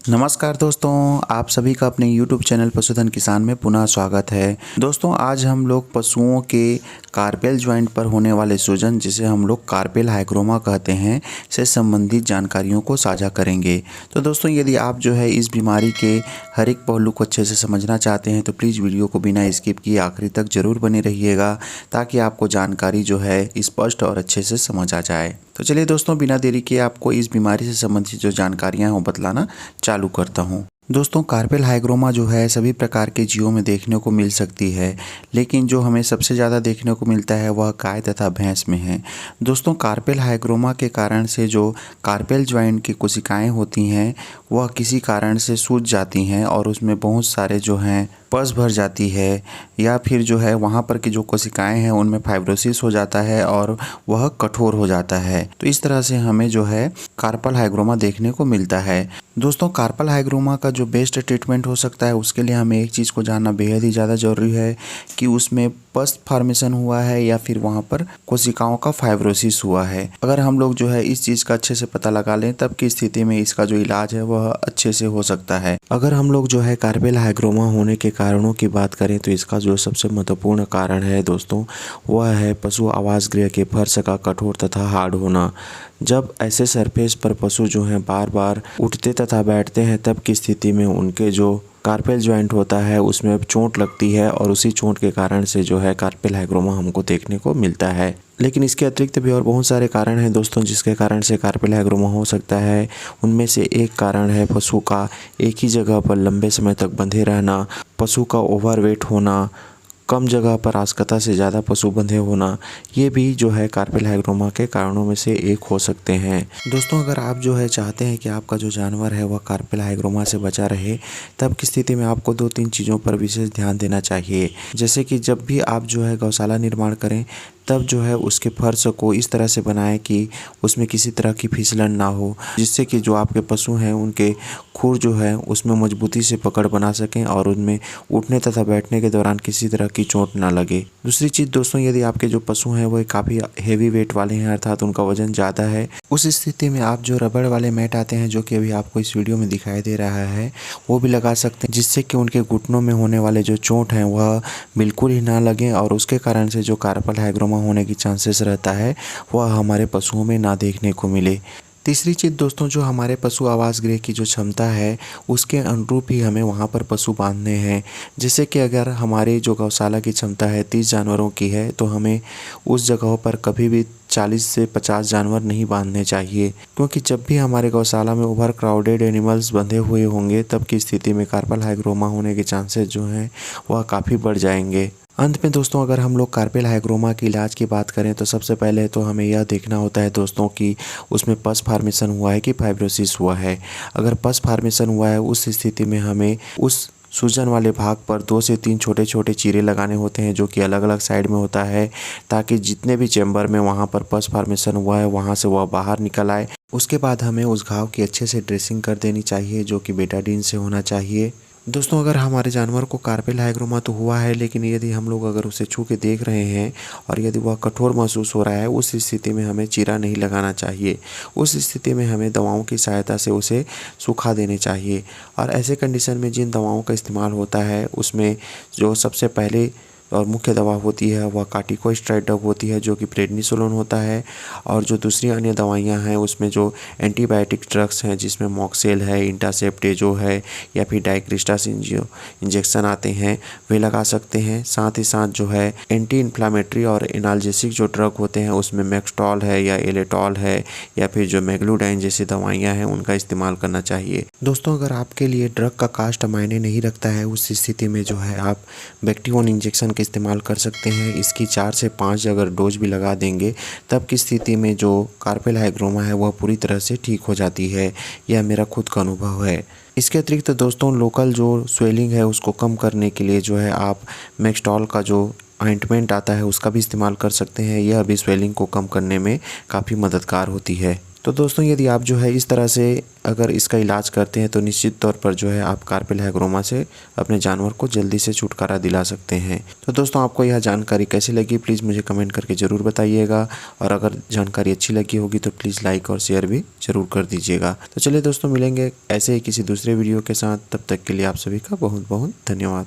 नमस्कार दोस्तों, आप सभी का अपने YouTube चैनल पशुधन किसान में पुनः स्वागत है। दोस्तों, आज हम लोग पशुओं के कार्पेल ज्वाइंट पर होने वाले सूजन, जिसे हम लोग कार्पेल हाइग्रोमा कहते हैं, से संबंधित जानकारियों को साझा करेंगे। तो दोस्तों, यदि आप जो है इस बीमारी के हर एक पहलू को अच्छे से समझना चाहते हैं तो प्लीज़ वीडियो को बिना स्किप किए आखिरी तक जरूर बने रहिएगा, ताकि आपको जानकारी जो है स्पष्ट और अच्छे से समझ आ जाए। तो चलिए दोस्तों, बिना देरी के आपको इस बीमारी से संबंधित जो जानकारियाँ हैं वो बतलाना चालू करता हूँ। दोस्तों, कार्पेल हाइग्रोमा जो है सभी प्रकार के जीवों में देखने को मिल सकती है, लेकिन जो हमें सबसे ज़्यादा देखने को मिलता है वह गाय तथा भैंस में है। दोस्तों, कार्पेल हाइग्रोमा के कारण से जो कार्पेल ज्वाइंट की कोशिकाएं होती हैं वह किसी कारण से सूज जाती हैं और उसमें बहुत सारे जो हैं पस भर जाती है, या फिर जो है वहाँ पर की जो कोशिकाएं हैं उनमें फाइब्रोसिस हो जाता है और वह कठोर हो जाता है। तो इस तरह से हमें जो है कार्पेल हाइग्रोमा देखने को मिलता है। दोस्तों, कार्पेल हाइग्रोमा का जो बेस्ट ट्रीटमेंट हो सकता है उसके लिए हमें एक चीज़ को जानना बेहद ही ज़्यादा जरूरी है कि उसमें पस फॉर्मेशन हुआ है या फिर वहाँ पर कोशिकाओं का फाइब्रोसिस हुआ है। अगर हम लोग जो है इस चीज़ का अच्छे से पता लगा लें तब की स्थिति में इसका जो इलाज है वह अच्छे से हो सकता है। अगर हम लोग जो है कार्पेल हाइग्रोमा होने के कारणों की बात करें तो इसका जो सबसे महत्वपूर्ण कारण है दोस्तों, वह है पशु आवास गृह के फर्श का कठोर तथा हार्ड होना। जब ऐसे सरफेस पर पशु जो हैं बार बार उठते तथा बैठते हैं तब की स्थिति में उनके जो कार्पेल ज्वाइंट होता है उसमें चोट लगती है और उसी चोट के कारण से जो है कार्पेल हाइग्रोमा हमको देखने को मिलता है। लेकिन इसके अतिरिक्त भी और बहुत सारे कारण हैं दोस्तों जिसके कारण से कार्पेल हाइग्रोमा हो सकता है। उनमें से एक कारण है पशु का एक ही जगह पर लंबे समय तक बंधे रहना, पशु का ओवरवेट होना, कम जगह पर आवश्यकता से ज़्यादा पशु बंधे होना, ये भी जो है कार्पेल हाइग्रोमा के कारणों में से एक हो सकते हैं। दोस्तों, अगर आप जो है चाहते हैं कि आपका जो जानवर है वह कार्पेल हाइग्रोमा से बचा रहे, तब की स्थिति में आपको 2-3 चीज़ों पर विशेष ध्यान देना चाहिए। जैसे कि जब भी आप जो है गौशाला निर्माण करें तब जो है उसके फर्श को इस तरह से बनाएं कि उसमें किसी तरह की फिसलन ना हो, जिससे कि जो आपके पशु हैं उनके खुर जो है उसमें मजबूती से पकड़ बना सकें और उनमें उठने तथा बैठने के दौरान किसी तरह की चोट ना लगे। दूसरी चीज़ दोस्तों, यदि आपके जो पशु हैं वह काफ़ी हेवी वेट वाले हैं, अर्थात उनका वजन ज़्यादा है, उस स्थिति में आप जो रबड़ वाले मैट आते हैं जो कि अभी आपको इस वीडियो में दिखाई दे रहा है वो भी लगा सकते हैं, जिससे कि उनके घुटनों में होने वाले जो चोट हैं वह बिल्कुल ही ना लगे और उसके कारण से जो कार्पेल हाइग्रोमा होने की चांसेस रहता है वह हमारे पशुओं में ना देखने को मिले। तीसरी चीज़ दोस्तों, जो हमारे पशु आवास गृह की जो क्षमता है उसके अनुरूप ही हमें वहाँ पर पशु बांधने हैं। जैसे कि अगर हमारी जो गौशाला की क्षमता है 30 जानवरों की है तो हमें उस जगह पर कभी भी 40 से 50 जानवर नहीं बांधने चाहिए, क्योंकि जब भी हमारे गौशाला में ओवर क्राउडेड एनिमल्स बंधे हुए होंगे तब की स्थिति में कार्पेल हाइग्रोमा होने के चांसेस जो हैं वह काफ़ी बढ़ जाएंगे। अंत में दोस्तों, अगर हम लोग कार्पेल हाइग्रोमा के इलाज की बात करें तो सबसे पहले तो हमें यह देखना होता है दोस्तों कि उसमें पस फॉर्मेशन हुआ है कि फाइब्रोसिस हुआ है। अगर पस फॉर्मेशन हुआ है उस स्थिति में हमें उस सूजन वाले भाग पर 2 से 3 छोटे छोटे चीरे लगाने होते हैं जो कि अलग अलग साइड में होता है, ताकि जितने भी चैम्बर में वहाँ पर पस फॉर्मेशन हुआ है वहाँ से वह बाहर निकल आए। उसके बाद हमें उस घाव की अच्छे से ड्रेसिंग कर देनी चाहिए जो कि बेटाडीन से होना चाहिए। दोस्तों, अगर हमारे जानवर को कार्पेल हाइग्रोमा तो हुआ है, लेकिन यदि हम लोग अगर उसे छू के देख रहे हैं और यदि वह कठोर महसूस हो रहा है, उस स्थिति में हमें चीरा नहीं लगाना चाहिए। उस स्थिति में हमें दवाओं की सहायता से उसे सुखा देने चाहिए। और ऐसे कंडीशन में जिन दवाओं का इस्तेमाल होता है उसमें जो सबसे पहले और मुख्य दवा होती है वह कार्टिकोस्टेरॉइड ड्रग होती है जो कि प्रेडनिसोलोन होता है, और जो दूसरी अन्य दवाइयां हैं उसमें जो एंटीबायोटिक ड्रग्स हैं जिसमें मॉक्सेल है, इंटासेप्टेजो है या फिर डाइक्रिस्टासिन इंजेक्शन आते हैं वे लगा सकते हैं। साथ ही साथ जो है एंटी इन्फ्लामेटरी और एनाल्जेसिक जो ड्रग होते हैं उसमें मैक्सटॉल है या एलेटॉल है या फिर जो मेग्लूडाइन जैसी दवाइयाँ हैं उनका इस्तेमाल करना चाहिए। दोस्तों, अगर आपके लिए ड्रग का कास्ट मायने नहीं रखता है उस स्थिति में जो है आप बैक्टीरियोन इंजेक्शन का इस्तेमाल कर सकते हैं। इसकी 4 से 5 अगर डोज भी लगा देंगे तब की स्थिति में जो कार्पेल हाइग्रोमा है वह पूरी तरह से ठीक हो जाती है। यह मेरा खुद का अनुभव है। इसके अतिरिक्त दोस्तों, लोकल जो स्वेलिंग है उसको कम करने के लिए जो है आप मैक्सटॉल का जो ऑइंटमेंट आता है उसका भी इस्तेमाल कर सकते हैं। यह भी स्वेलिंग को कम करने में काफ़ी मददगार होती है। तो दोस्तों यदि आप जो है इस तरह से अगर इसका इलाज करते हैं तो निश्चित तौर पर जो है आप कार्पेल हाइग्रोमा से अपने जानवर को जल्दी से छुटकारा दिला सकते हैं। तो दोस्तों आपको यह जानकारी कैसी लगी प्लीज़ मुझे कमेंट करके ज़रूर बताइएगा, और अगर जानकारी अच्छी लगी होगी तो प्लीज़ लाइक और शेयर भी ज़रूर कर दीजिएगा। तो चलिए दोस्तों मिलेंगे ऐसे ही किसी दूसरे वीडियो के साथ, तब तक के लिए आप सभी का बहुत बहुत धन्यवाद।